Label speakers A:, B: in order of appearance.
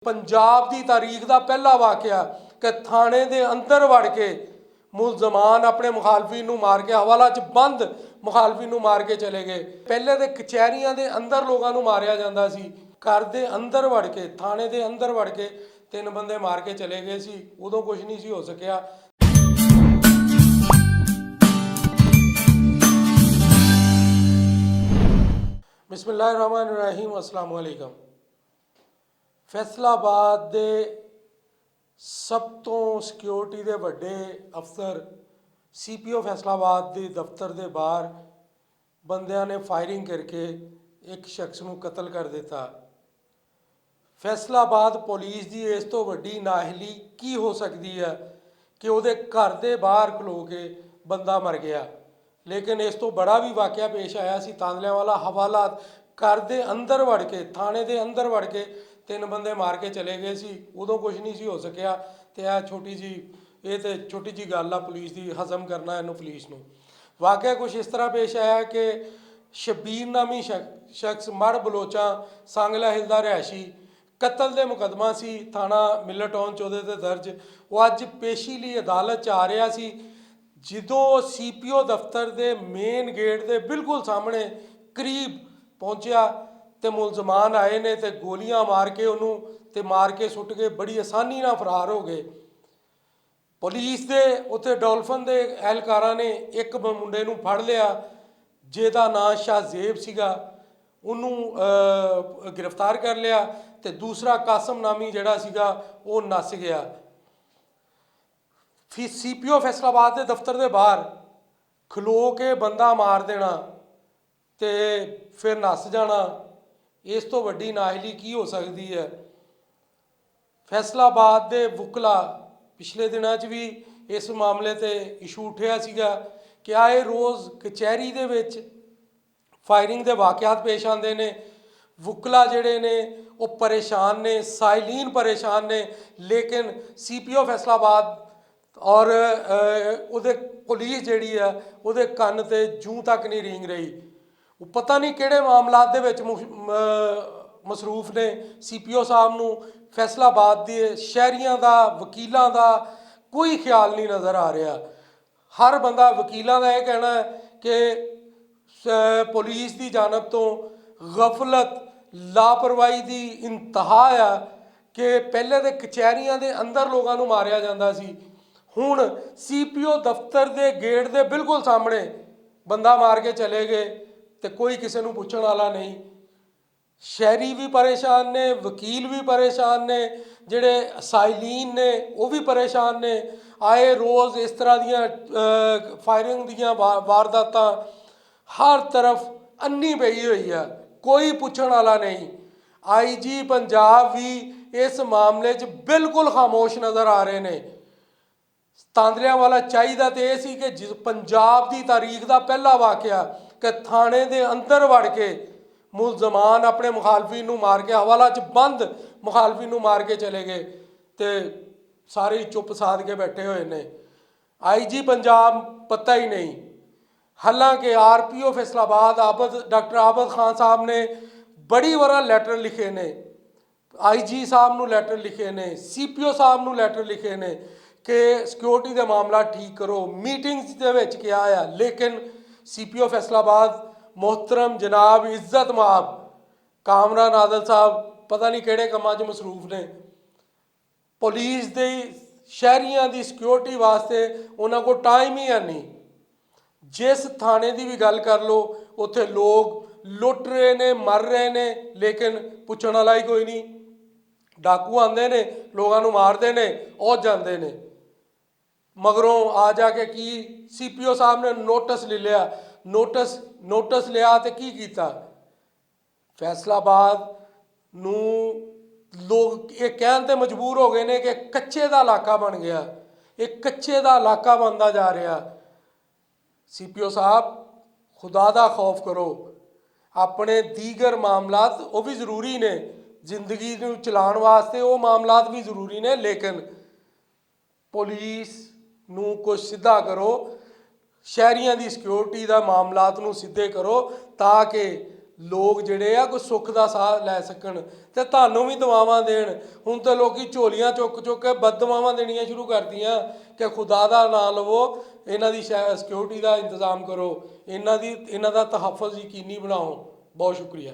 A: पंजाब की तारीख का पहला वाकया कि थाने के अंदर वड़ के मुलजमान अपने मुखालफी मार के हवाला च बंद मुखालफी मार के चले गए। पहले तो कचहरियां के अंदर लोगों को मारिया जाता सी, घर के अंदर वड़ के थाने के अंदर वड़ के 3 बंदे मार के चले गए सी। उदों कुछ नहीं सी हो सकिया। बिस्मिल्लाहिर्रहमानिर्रहीम, अस्सलाम वालेकुम। फैसलाबाद के सब तो सिक्योरिटी के वड्डे अफसर CPO फैसलाबाद के दफ्तर के बाहर बंदियां ने फायरिंग करके एक शख्स को कतल कर दिता। फैसलाबाद पुलिस की इस तो वड्डी नाअहली की हो सकती है कि उहदे घर के बाहर खलो के बंदा मर गया। लेकिन इस तो बड़ा भी वाकया पेश आया सी तांदलियां वाला हवाला। घर के अंदर वड़ के थाने के अंदर वड़ के 3 बंदे मार के चले गए सी। उदों कुछ नहीं सी हो सकिया। तो यह छोटी जी छोटी जी गल आ पुलिस की, हजम करना इनू पुलिस नू। वाकया कुछ इस तरह पेश आया कि शब्बीर नामी शख्स मड़ बलोचा सांगला हिल दा रिहायशी, कतल के मुकदमा सी थाना मिलर टाउन 'ਚ ਉਹਦੇ 'ਤੇ दर्ज। वो अज पेशी लिए अदालत 'ਚ आ रहा सी। ਜਦੋਂ CPO दफ्तर के मेन गेट के बिल्कुल सामने करीब पहुँचा तो मुलजमान आए ने तो गोलियां मार के उन्होंने मार के सुट के बड़ी आसानी नाल फरार हो गए। पुलिस के उत्थे डॉल्फिन के एहलकारां ने एक मुंडे नूं फड़ लिया जिहदा नाम शाहजेब सीगा, उन्होंने गिरफ्तार कर लिया। तो दूसरा कासम नामी जिहड़ा सीगा वो नस गया। फिर CPO फैसलाबाद के दफ्तर के बाहर खलो के बंदा मार देना तो फिर नस जाना, इस तो वड्डी नाअहली की हो सकती है। फैसलाबाद के वुकला पिछले दिनों भी इस मामले ते इशू उठिया सीगा कि आए रोज़ कचहरी दे विच फायरिंग के वाक़यात पेश आते हैं। वुकला जिहड़े ने वो परेशान ने, साइलीन परेशान ने। लेकिन CPO फैसलाबाद और उहदे पुलिस जिहड़ी है उहदे कन्न ते जूं तक नहीं रींग रही। वो पता नहीं किहड़े मामलात दे विच मसरूफ ने। CPO साहब नूं फैसलाबाद के शहरियां का वकीलों का कोई ख्याल नहीं नज़र आ रहा। हर बंदा वकीलों का यह कहना है कि पुलिस की जानब तो गफलत लापरवाही की इंतहा आ कि पहले तो कचहरियां के अंदर लोगों को मारिया जाता सी, हुण CPO दफ्तर के गेट के बिल्कुल सामने बंदा मार के चले गए तो कोई किसी को पूछण वाला नहीं। शहरी भी परेशान ने, वकील भी परेशान ने, जिहड़े साइलीन ने वो भी परेशान ने। आए रोज़ इस तरह दियां फायरिंग दियां वारदातां हर तरफ अन्नी पई हुई है, कोई पूछण वाला नहीं। IG पंजाब भी इस मामले 'ਚ बिल्कुल खामोश नज़र आ रहे हैं। तांदलियां वाला चाहिदा तो यह सी कि पंजाब की तारीख का पहला वाकया कि थाने के अंदर वड़ के मुलजमान अपने मुखालफी मार के हवाला च बंद मुखालफी मार के चले गए तो सारे चुप साध के बैठे हुए ने। IG पंजाब पता ही नहीं। हालांकि RPO फैसलाबाद डॉक्टर आबद खान साहब ने बड़ी बार लैटर लिखे ने, IG साहब नूं लैटर लिखे ने, CPO साहब नूं लैटर लिखे ने कि सिक्योरिटी का मामला ठीक करो। मीटिंग्स दे विच किया है, लेकिन CPO फैसलाबाद मोहतरम जनाब इज्जत माब कामरान आदल साहब पता नहीं किहड़े कामां 'ਚ मसरूफ ने। पुलिस दे शहरियां की सिक्योरिटी वास्ते उन्हां कोल टाइम ही है नहीं। जिस थाने की भी गल कर लो उत्थे लोग लुट रहे ने, मर रहे ने, लेकिन पुछण वाला ही कोई नहीं। डाकू आते ने, लोगों को मारते ने और जाते ने। मगरों आ जाके की CPO साहब ने नोटिस ले लिया, नोटिस लिया तो की कीता। फैसलाबाद नूं लोग ये कहण ते मजबूर हो गए ने कि कच्चे का इलाका बन गया, एक कच्चे का इलाका बनता जा रहा। CPO साहब खुदा का खौफ करो। अपने दीगर मामलात वो भी जरूरी ने, जिंदगी नूं चलाउण वास्ते वो मामलात भी जरूरी ने, लेकिन पुलिस नूं कुछ सीधा करो। शहरियां की सिक्योरिटी का मामलात नूं सीधे करो ताकि ਲੋਕ ਜਿਹੜੇ ਆ ਕੋਈ ਸੁੱਖ ਦਾ ਸਾਹ ਲੈ ਸਕਣ ਤੇ ਤੁਹਾਨੂੰ ਵੀ ਦੁਆਵਾਂ ਦੇਣ। ਹੁਣ ਤਾਂ ਲੋਕੀ ਝੋਲੀਆਂ ਚੁੱਕ ਚੁੱਕ ਕੇ ਬਦਦੁਆਵਾਂ ਦੇਣੀਆਂ ਸ਼ੁਰੂ ਕਰਤੀਆਂ ਕਿ ਖੁਦਾ ਦਾ ਨਾਂ ਲਵੋ, ਇਹਨਾਂ ਦੀ ਸਿਕਿਉਰਿਟੀ ਦਾ ਇੰਤਜ਼ਾਮ ਕਰੋ, ਇਹਨਾਂ ਦਾ ਤਹੱਫੁਜ਼ ਯਕੀਨੀ ਬਣਾਓ। ਬਹੁਤ ਸ਼ੁਕਰੀਆ।